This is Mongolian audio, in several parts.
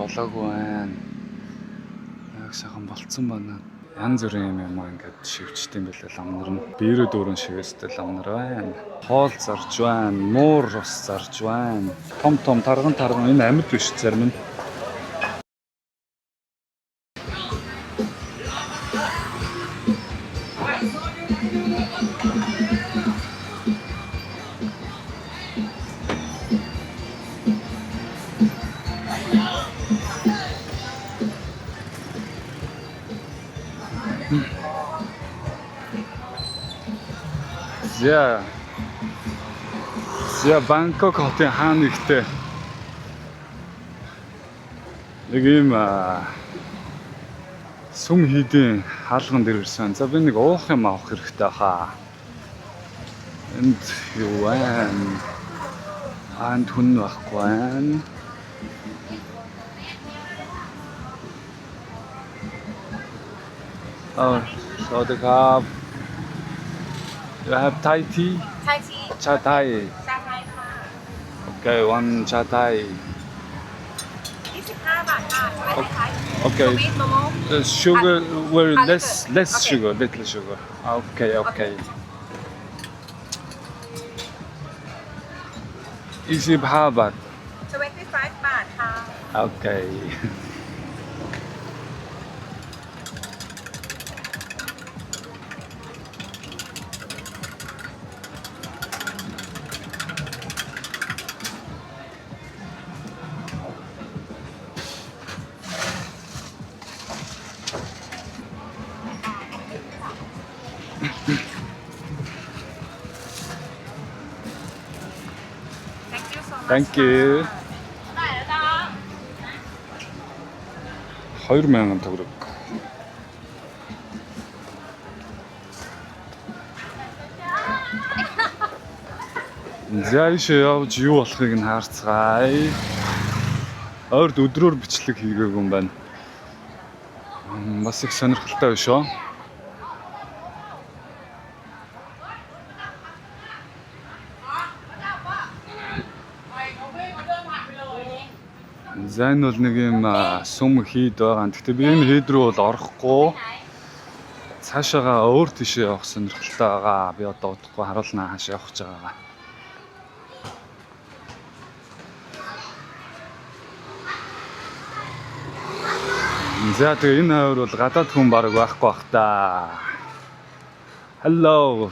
болоогүй байна. Яг сайхан болцсон байна. Янз бүрийн юм ингээд шивчтэй юм байлаа ламнар нь. Биерээ дөрөн шивэстэй ламнар байна. Хоол зарж байна, муур ус зарж байна. Том тарган энэ амьд биш зарим нь. За Бангкок хотын хаан нэгтэй нэг юм сүм хийдийн хаалган дээр ирсэн. За би нэг уух юм авах хэрэгтэй хаа. Энд юу вэ? Анд хүн байхгүй байна. So the cup. You have Thai tea? Thai tea. Cha Thai. Cha Thai. Okay, one Cha Thai. 25 bahtค่ะ Okay. Sweet momo. The sugar, very less Okay. sugar, little sugar. Okay. Easy baht. 25 baht ค่ะ Okay. Thank you so much. Thank you. 2000 төгрөг. За ийшээ явж юу болохыг нь харцгаая. Ойрд өдрөөр бичлэг хийгээгүй юм байна. Бас их сонирхолтой биш үү? За энэ бол нэг юм сүм хийд байгаа. Гэхдээ би энэ хийд рүү бол орохгүй. Цаашаага өөр тишээ явах сонирхолтой байгаа. Би одоо удахгүй харуулнаа хаашаа явах гэж байгаагаа. За тэгээ энэ хойр бол гадаад хүн бараг байхгүй бах та. Hello.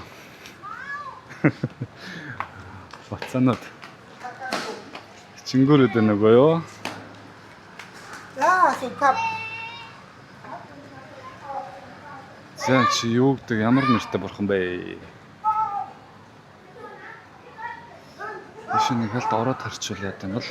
Бацанууд. Чингүүрүүд байна уу юу? Супап. За чи юу гэдэг ямар нэртэй бурхан бэ? Иш нэг хэлт ороод харчвал яа гэм бол.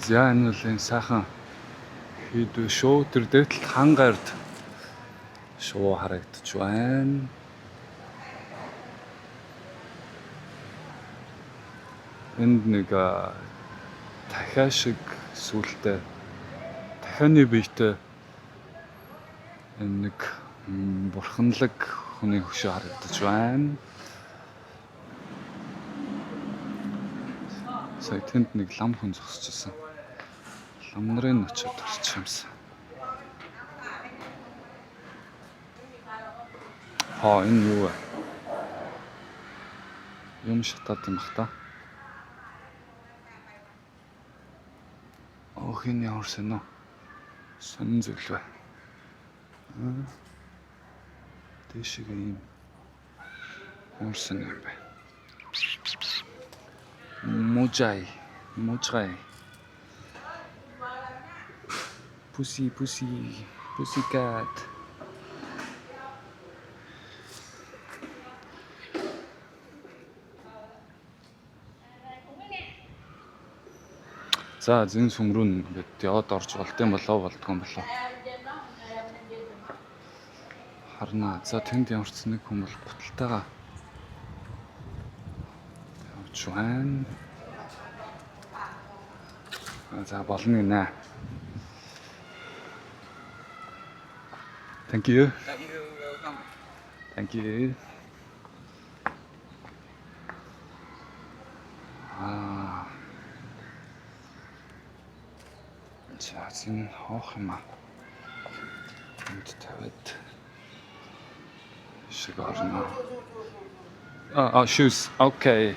За энэ бол энэ сайхан хийдүү шүү. Тэр дэвтэл хангард шуу харагдаж байна. Энд нэг дахиа шиг сүултээ дахианы биетэй нэг бурханлаг хүний хөшөө харагдаж байна. Сая тэнд нэг лам хүн зогсож байсан. Лам нарын очоод орчих юмсан. Энэ юу вэ? Юм шатаад юм бах та. Энэ ямар сонь уу? Сонь зүйл бай. Дэшиг юм. Ямар сонь юм бэ? Мужай. Pussycat. За зэн сүм рүү ингээд яваад орж болдсон болтгоо болоо. Харна. За тэнд ямар ч нэг хүн бол гуталтайгаа явж байна. За болно гинэ. Thank you. Welcome. Thank you. За зин хоох юм аа. Энд тавиад шиг орно. Shoes. Okay.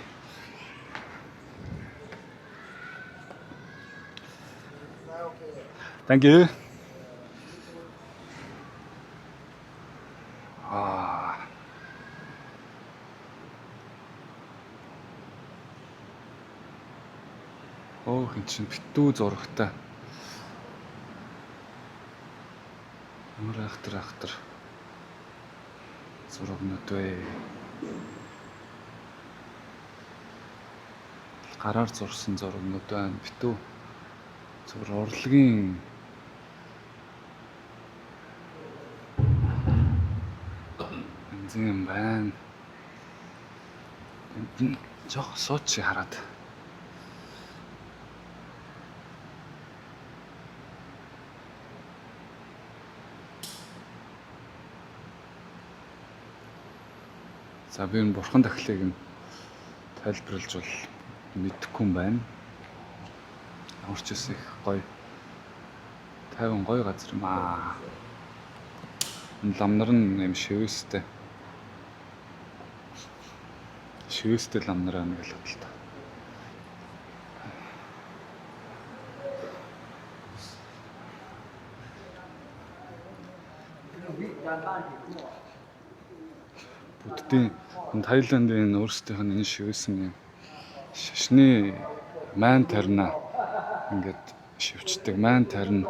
Thank you. Хин чин битүү зурагтай. Ямар ахтар зурагнууд вэ? Гараар зурсан зурагнууд байна. Битүү зур урлагийн юм байна. Энд жоох сууч хараад. За би энэ бурхан дахлыг нь тайлбарлаж бол мэдэхгүй юм байна. Ямар ч их гоё 50 гоё газар юм аа. Энэ ламнар нь юм шивэстэй. Шивэстэй ламнар аа нэг л бодлоо. Буддийн Таиландын өөрсдийнх нь энэ шивсэн юм шашны майн тарина ингээд шивчдэг майн тарин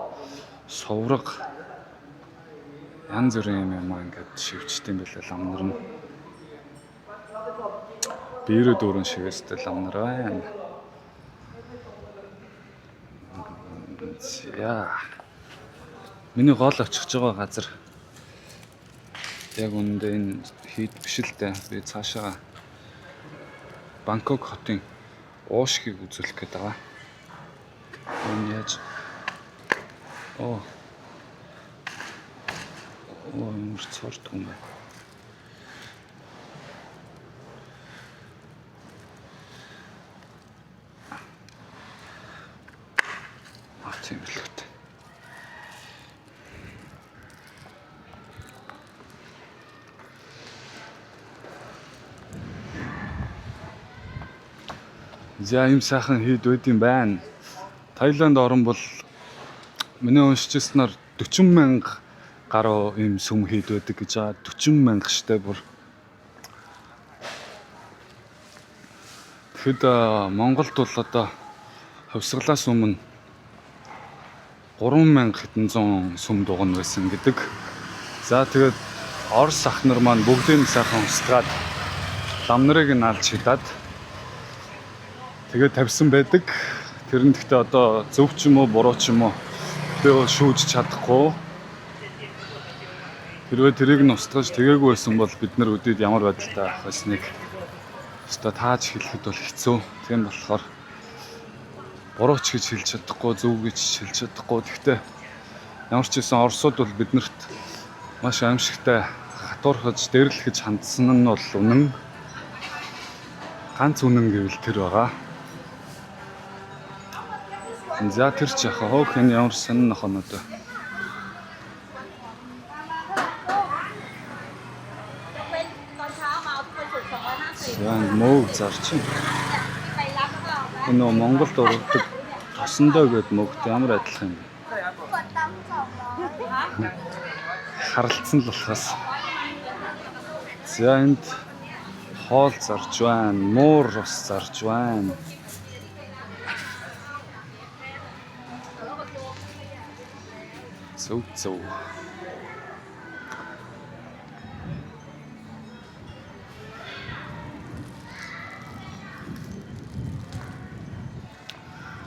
совраг янз бүрийн юм ингээд шивчдэг юм байлаа ламнар нь биерээ дөрөн шивэстэй ламнар байна. За миний гол очих байгаа газар яг үүндээ энэ хийд биш л дээ. Би цаашаа Бангкок хотын уушгийг үзүүлэх гээд байгаа. Энэ яаж ямар цорт юм бэ? Тийм л үү. За юм сайхан хийд байд юм байна. Таиланд орн бол миний уншижсанаар 40,000 гаруй юм сүм хийд байдаг гэж байгаа. 40,000 штэ бүр. Тэгэхэд Монголд бол одоо хувьсгалаас өмнө 3,000 хэдэн зуун сүм дугна байсан гэдэг. За тэгээд Орос ах нар маань бүгдийг сайхан устгаад ламнарыг нь алж хидаад тэгээд тавьсан байдаг. Тэр нь гэхдээ одоо зөв ч юм уу буруу ч юм уу би шүүж чадахгүй. Хэрвээ тэрийг нь устгаж тэгээгүй байсан бол бид нар өдөөд ямар байдалтай байх байсныг өстой тааж хэлэхэд бол хэцүү. Тийм болохоор буруу ч гэж хэлж чадахгүй, зөв гэж хэлж чадахгүй. Гэхдээ ямар ч гэсэн Оросууд бол биднэрт маш аимшигтай хатуурхаж, дэрлэхэж хандсан нь бол үнэн. Ганц үнэн гэвэл тэр байгаа. За тэр ч яхаа хөөх энэ ямар сонин нохонод вэ? Яан мөг зарчин. Энэ Монголд ургадаг тосондоо гээд мөгт ямар адилхан юм бэ? Харалцсан л болохоос. За энд хоол зарж байна, муур ус зарж байна. Зөв.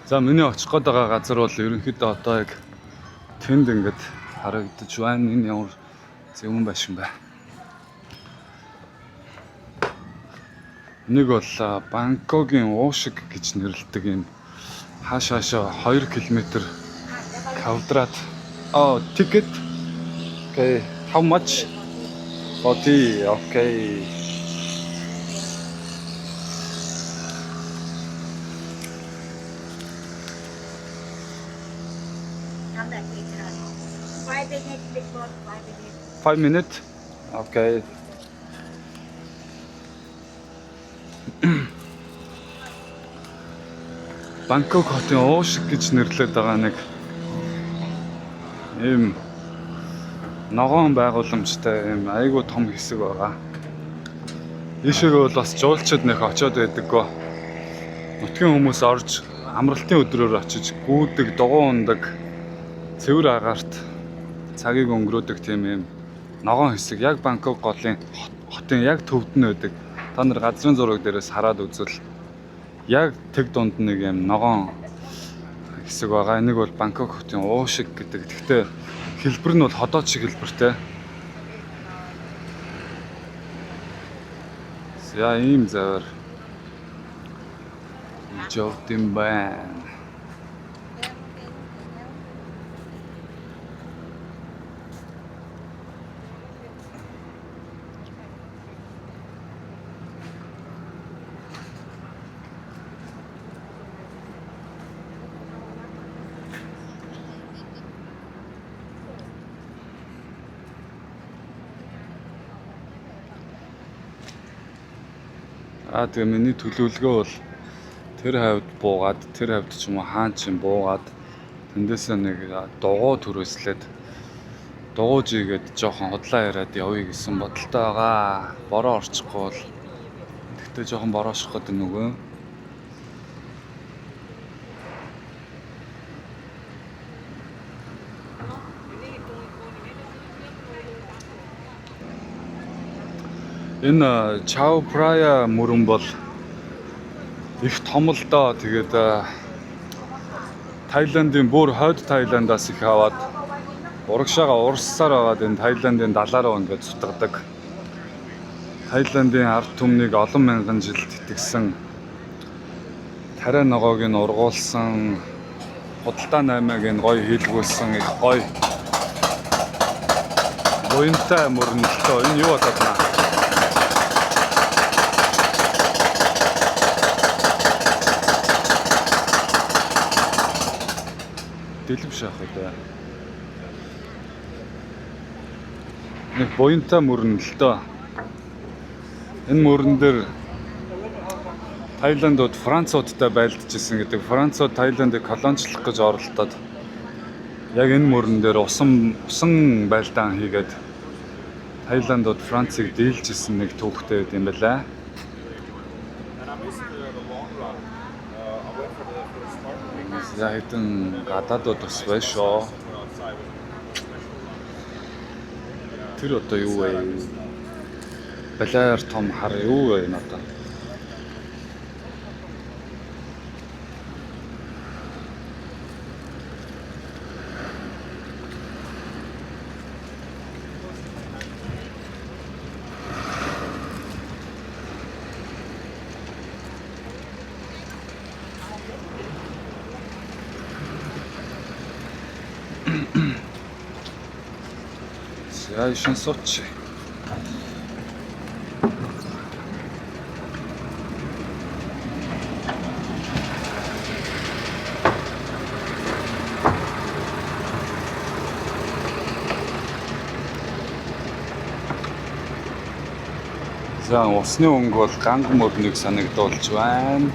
За миний очих гээд байгаа газар бол ерөнхийдөө одоо яг тэнд ингээд харагдаж байна. Энэ ямар зөвөн байшин бэ? Нэг бол Бангкокийн уушиг гэж нэрлэдэг юм хаашаашаа 2 км квадрат ticket. Okay. How much? 40. Okay. Come back later. 5 minutes, big boss, 5 minutes. 5 minutes? Okay. Бангкок хотын уушиг гэж нэрлэдэг байгаа нэг ийм ногоон байгууламжтай ийм айгүй том хэсэг байгаа. Ийшээгээ бол бас жуулчид нэх очиод байдаггүй. Нутгийн хүмүүс орж амралтын өдрөөр очиж гүйдэг, дугуй ундаг, цэвэр агаарт цагийг өнгөрөөдөг тийм ийм ногоон хэсэг яг Бангкок хотын яг төвд нь байдаг. Та нар газрын зураг дээрээс хараад үзвэл яг тэг дунд нэг юм ногоон хэсэг байгаа. Энийг бол Бангкок хотын уушиг гэдэг. Гэхдээ хэлбэр нь бол ходоод шиг хэлбэртэй. За ийм завар жовт юм байна. Тэгээ миний төлөвлөгөө бол тэр хавьд буугаад тэр хавьд ч юм уу хаан чинь буугаад тэндээсээ нэг дугуй төрөөслээд дугуйж игээд жоохон худлаа яриад явъя гэсэн бодолтой байгаа. Бороо орчихгүй бол тэгтээ жоохон бороошох гэдэг нүгөө. Энэ Chao Phraya мөрөн бол их том л доо. Тэгээд Таиландын бүр хойд Таиландаас их аваад урагшаага урссаар байгаад энэ Таиландын далаараа ингээд сутгадаг. Таиландын ард түмнийг олон мянган жил тэтгэсэн тариа ногоог нь ургуулсан, худалдаа наймааг нь гоё хийлгүүлсэн их гоё буянтай мөрөн л доо. Энэ юу болоод байна? Дэлгэв шахах үү. Нэг буянтай мөрөн л доо. Энэ мөрөн дээр Таиландууд Француудтай байлдажсэн гэдэг. Францууд Таиландыг колоничлох гэж оролдоод яг энэ мөрөн дээр усан байлдаан хийгээд Таиландууд Францыг дийлжсэн нэг түүхтэй юм байна. За хэдэн гадаадууд бас байна шоо. Тэр одоо юу вэ? Балайр том хар юу вэ энэ одоо? За ишин сууч. За усны өнгө бол ганг мөрнийг санагдуулж байна.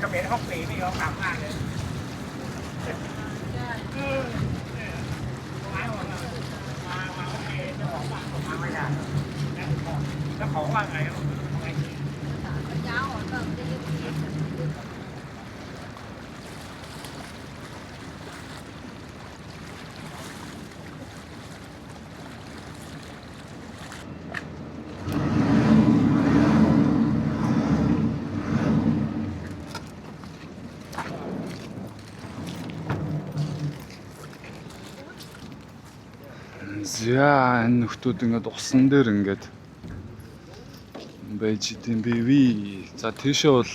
ขมรห้องปีนี่เขากลับมากเลยมาโอเคเจ้าของบ้านมาไม่ได้แล้วของว่าไง За энэ нөхдүүд ингээд усан дээр ингээд байж идэм бэви. За тийшээ бол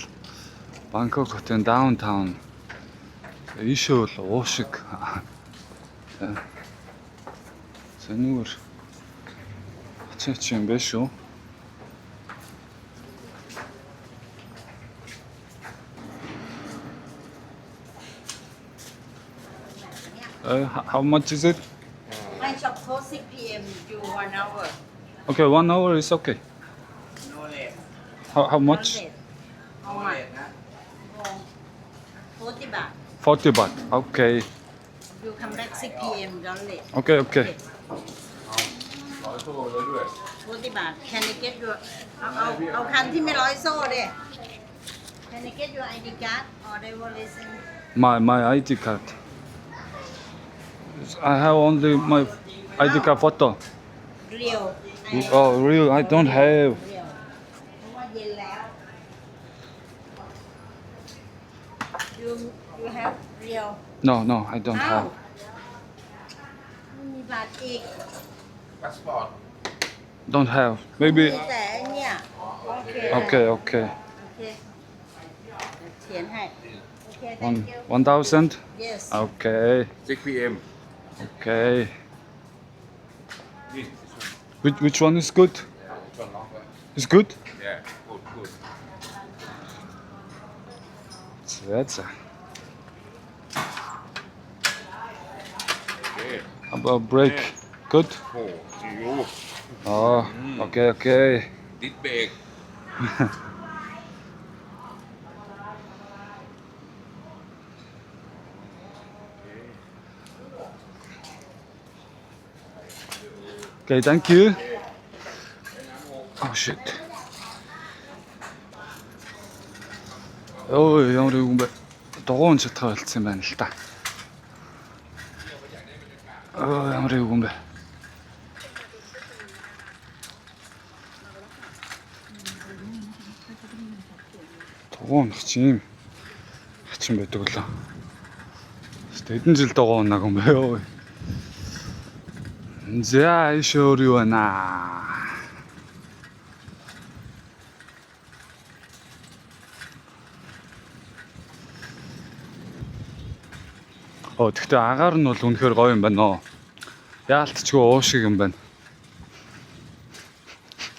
Бангкок хотын даунтаун. Ийшээ бол уушиг. За нүгэр очиж юм байна шүү. How much is it? My shop close 6 p.m. to 1 hour. Okay, 1 hour is okay. No late. How much? Not late. How much? 40 baht. 40 baht. Okay. You come back 6 p.m. Don't late. Okay, okay. 40 baht. Can I get your เอาคันที่ไม่ร้อยโซ่ดิ Can I get your ID card or they will listen? My ID card. I have only my ID card photo. Real. Oh, real? I don't have. Real. เพราะว่าเย็นแล้ว You have real. No, I don't อ้าว have. ไม่มีบัตรอีก Passport. Don't have. มี Maybe. แต่ไอ้เนี่ยโอเค Okay. โอเคเขียนให้โอเค thank you 1,000. yes Okay. 6 p.m. Okay. Which one is good? It's good? Yeah, good. That's Okay. How about break? Good? Oh, you Oh, okay. did bake. Okay, thank you. Oh shit. Ой, ямар юм бэ? Дугуун чадхаа болцсон юм байна л та. Ямар юм бэ? Дугуун чинь хачин байдаг лөө. Хэдэн жил дугуун наг юм бэ ёо. За, иш өөр юу байна? Тэгтээ агаар нь бол үнэхээр гоё юм байна оо. Яалтчгүй уушиг юм байна.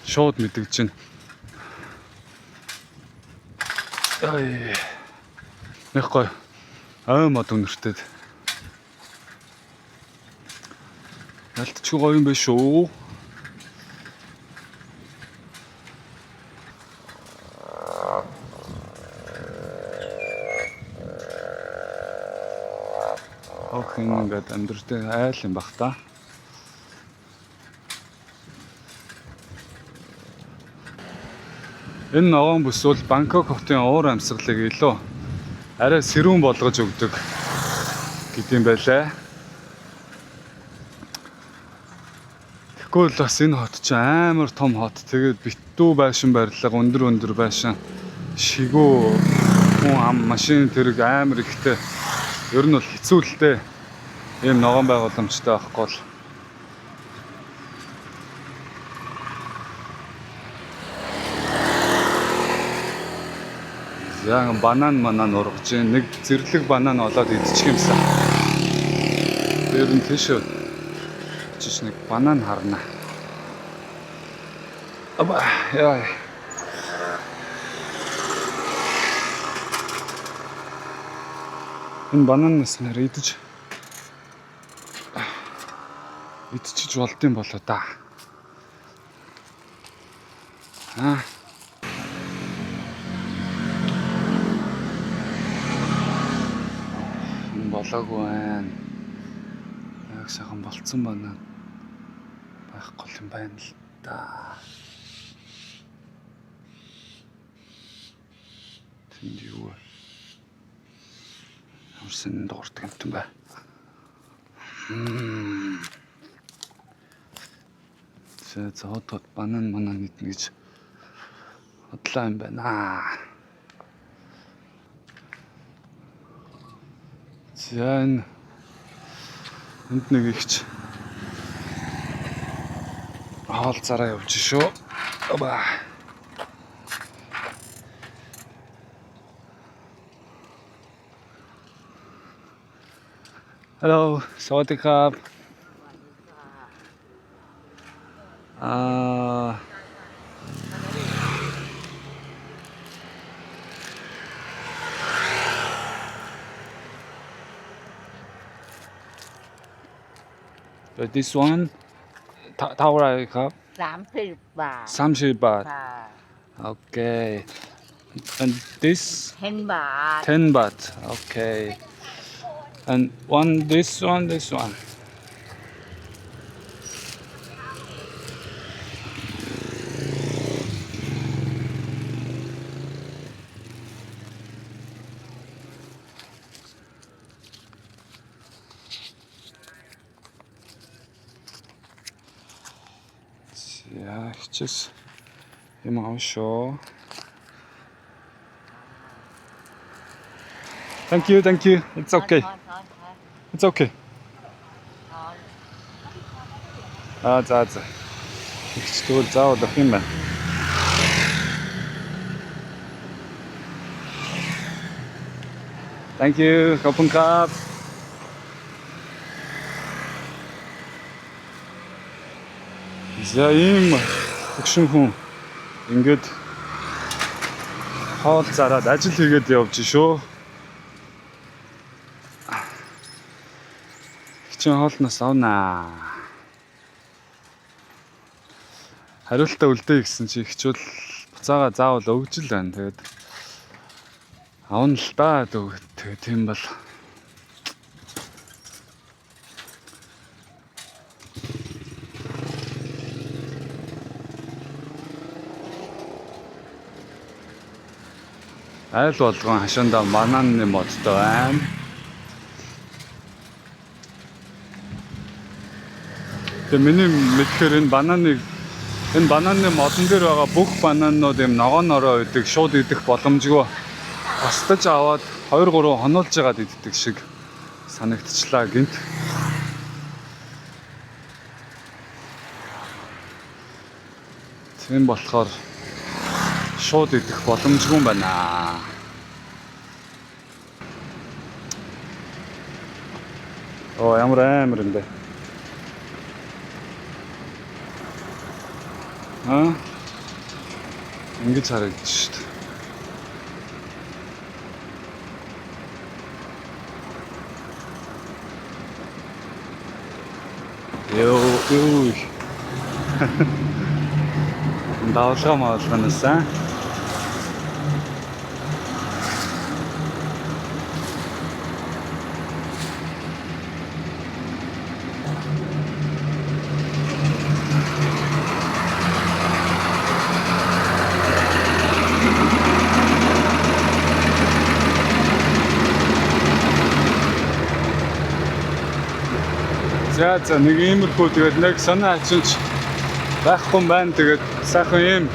Шууд мэдгэж байна. Ай. Нэх гоё. Мод үнэртэй. Яалтчгүй гоё юм байна шүү. Охин ингээд амьдралтай айл юм бах та. Энэ ногоон бүс бол Бангкок хотын уур амьсгалыг илүү арай сэрүүн болгож өгдөг гэдэм байлаа. Тэгвэл бас энэ хот ч амар том хот. Тэгээд битүү байшин барилга, өндөр байшин, шигүү, хүн ам, машин тэрэг амар ихтэй. Ер нь бол хэцүүлтэй ийм ногоон байгууламжтай байхгүй бол. Яг банан ургаж чинь нэг зэрлэг банан олоод идчих юмсан. Ер нь тийш чиш нэг банан харна. Аба яа. Энэ бананаас нэр идэж болдсон болоо да. болоогүй байна. Яг сайхан болцсон байна. Байхгүй юм байна л да. Тэнд юу вэ? Ямарсан дуурдаг юм бэ? За одоо банан идэх гэж бодлоо юм байна. За энд нэг ихч хаал зараа явж шүү. Аба. Hello, sawadee-krap. This one, เท่าไหร่ครับ 30 บาท 30 baht. ค่ะ Okay. And this 10 บาท 10 baht. Okay. And this one. Ja, just immer ausschauen. Thank you. It's okay. It's okay. За. Ихчдүүл заавал авах юм байна. Thank you. Koppenkrab. За ийм төгшин хүн ингээд хоол зараад ажил хийгээд явж шүү. Хичээн хоолноос авнаа. Хариултаа үлдээ гэсэн чи хичүүл буцаага заавал өгж л байна. Тэгээд авна л да. Тэгээд тийм бол айл болгон хашаанда бананы модтой байна. Тэгээ миний мэдхээр энэ бананы модон дээр байгаа бүх бананууд юм ногоонороо идэг, шууд идэх боломжгүй. Хастаж аваад 2-3 хонуулж ягаад иддэг шиг санагдчихлаа гинт. Тийм болохоор шууд идэх боломжгүй юм байна. Оо ямар амар юм бэ? Ингэж харагдаж шүү дээ. Ёо. Давлгаанаас аа. За нэг иймэрхүү тэгээд нэг санаа ачиж байхгүй байна. Тэгээд сайхан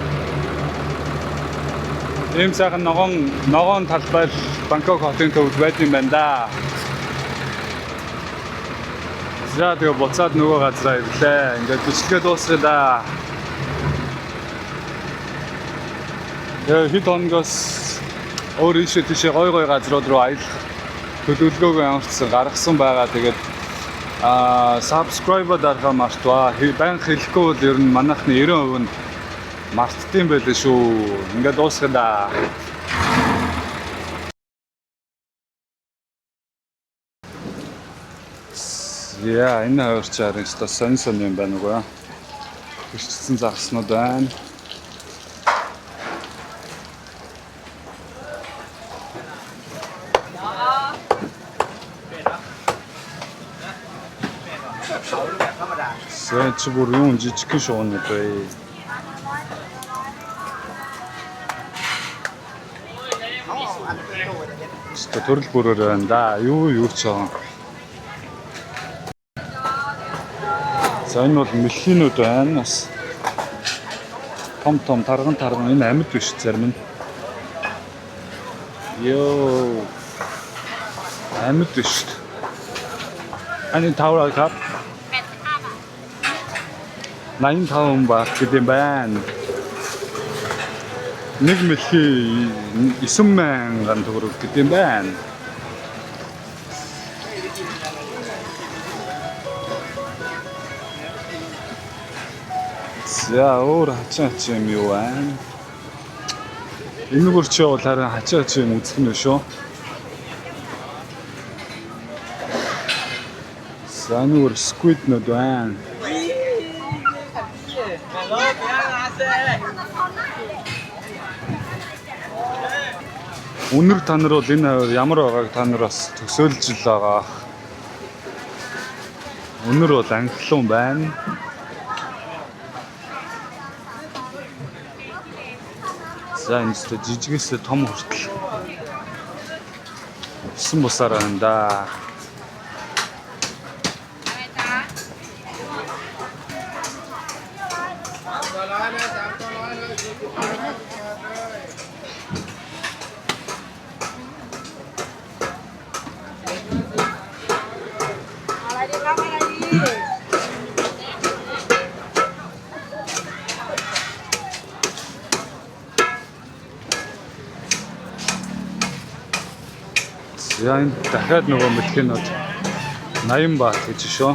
ийм сайхан ногоон талбай Бангкок хотын төвд байд юм байна да. За тэгээд буцаад нөгөө газараа ирлээ. Ингээд бичлэгээ дуусгая да. Хэд хоноос өөр тийшээ гой газрууд руу аялах төлөвлөгөөг ямарчсан гаргасан байгаа. Тэгээд subscribe дарахаа мартваа. Баян хэлэхгүй бол ер нь манайхны 90% нь мартдсан байлээ шүү. Ингээд дуусгая да. Яа, энэ хоёр чарын ста сонь юм байна уу? Ирчсэн загснууд байна. Чи бүр юм жижигхэн шуунууд бай. Төрөл бүрээр байна да. Юу ч байгаа. За энэ бол мэлхийнүүд байна. Бас том тарган энэ амьд биш зарим нь. Йоо. Амьд биш. Ани тавраа кап. 85 баат гэдэг юм байна. Нэг мэлхий 9,000 төгрөг гэдэг юм байна. За өөр хачаа юм юу байна? Энэ гөрч бол харин хачаа юм үзэх нь шүү. За нүр сквид нүд байна. Өнөр та нар бол энэ хавар ямар байгааг та нар бас төсөөлж л байгаа. Өнөр бол анхлуун байна. За энэ ч жижигээс том хүртэл усан бусаар байна да. За энэ дахиад нөгөө мэлхийнүүд 80 баат гэж шүү.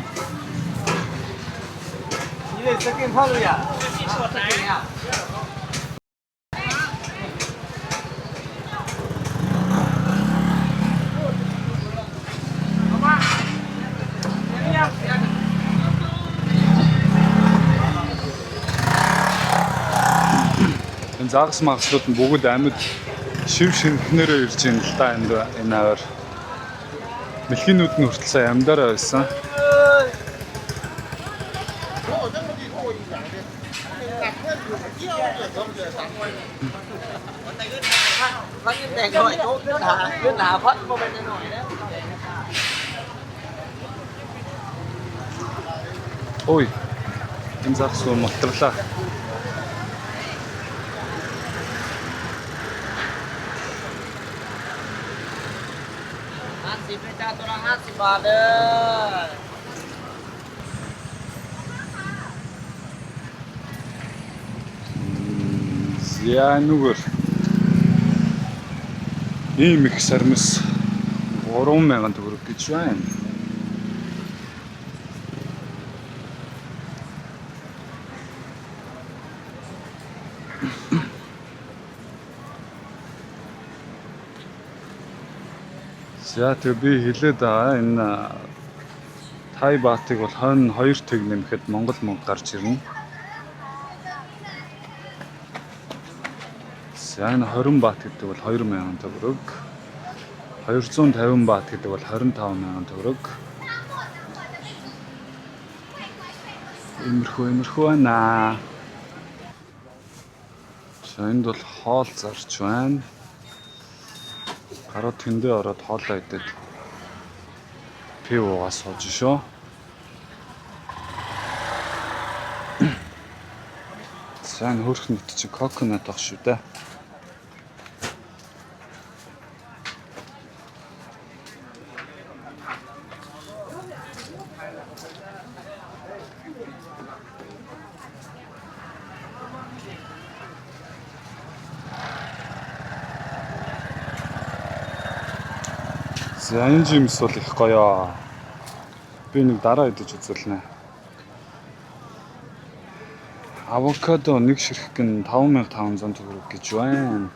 Энэ загас магаслууд нь бүгд амьд шив шинхнэрээ ирж байна л да энэ хавар. Мэлхийнүүд нь хүртэл сая амьдараа байсан. Ой. Энэ загас уу мотрлаа. За нүгэр ийм их сармис 3,000 төгрөг гэж байна. За тэг би хэлээд байгаа энэ Тай баатыг бол 22 тэг нэмэхэд Монгол мөнгө гарч ирнэ. За энэ 20 баат гэдэг бол 2,000 төгрөг. 250 баат гэдэг бол 25,000 төгрөг. Имерхүү байна. За энд бол хоол зарч байна. Гарууд тэндээ ороод хоолоо идээд пив уугаа сууж шүү. За энэ хөрх нүт чи коконат ах шүү дээ. За энэ жимс бол их гоё. Би нэг дараа идэж үзүүлнэ. Авокадо нэг ширхэг нь 5,500 төгрөг гэж байна.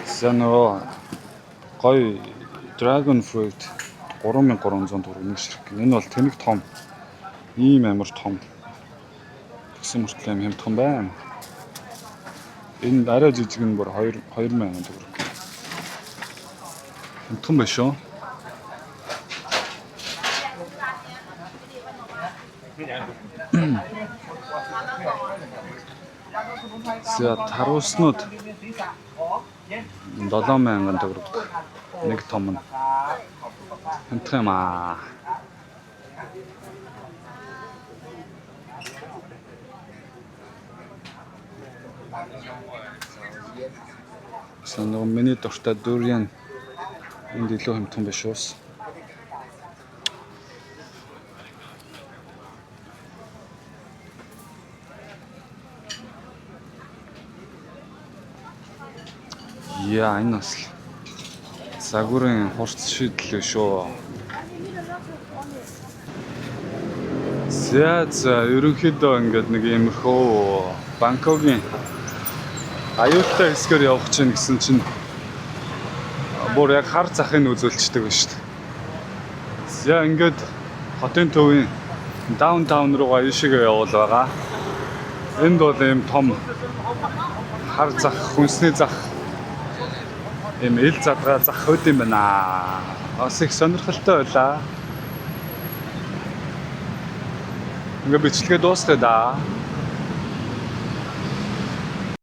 За нөгөө гоё dragon fruit 3,300 төгрөг нэг ширхэг. Энэ бол тэнэг том. Ийм амар том. Тэгсэн мөртлөө юм том байна. Энэ арай жижиг нь бүр 2,000 төгрөг. Том биш үү? За таруулснууд 7,000 төгрөг. Нэг том нь. Хэнтэх юм аа. Санаа миний дуртай durian энд илүү хэмтэн биш уус. Яа, энэ бас загварын хурц шийдэл шүү. За ерөнхийдөө ингээд нэг иймэрхүү Бангкокийн аюултай хэсгээр явах чинь гэсэн чинь бүр яг хар захыг үзүүлчихдэг байна шүү дээ. За ингээд хотын төвийн даунтаун руугаа ишигээ явуул байгаа. Энд бол ийм том хар зах, хүнсний зах, ийм ил задгаа зах хойд юм байна. Бас их сонирхолтой байлаа. Ингээд бичлэгээ дуустай да.